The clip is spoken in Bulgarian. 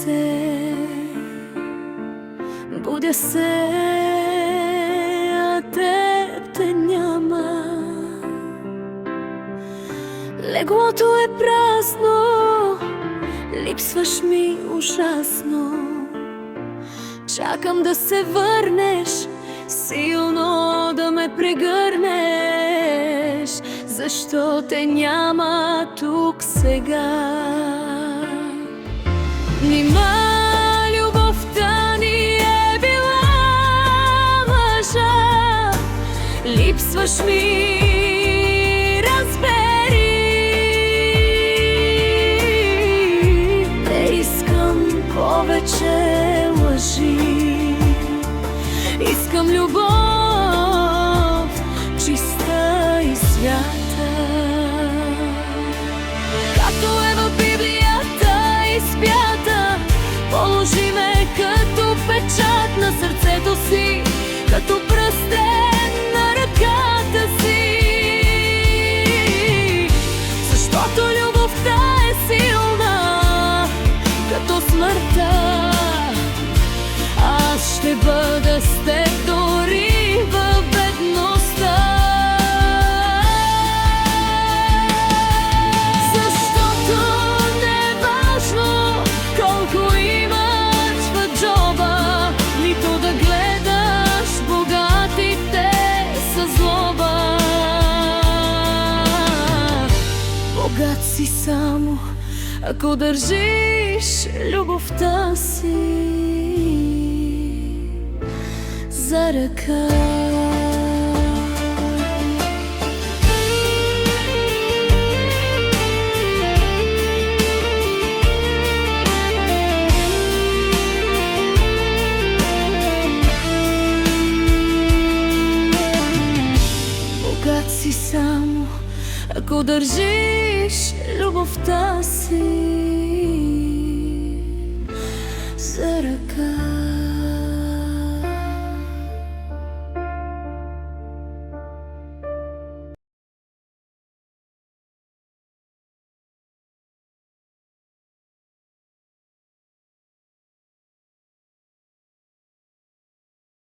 се, будя се, а теб те няма. Леглото е празно, липсваш ми ужасно. Чакам да се върнеш, силно да ме прегърнеш. Защо те няма тук сега? Нима любовта ни е била лъжа? Липсваш ми, разбери. Не искам повече лъжи, искам любов, чиста и свята, както е в Библията изпята. Положи ме като печат на сърцето си, като пръстен на ръката си. Защото любовта е силна като смъртта. Аз ще бъда с теб дори във бедността. Защото не е важно колко имаш в джоба, нито да гледаш богатите със злоба. Богат си само ако държиш любовта си за ръка. Богат си само ако държиш любовта си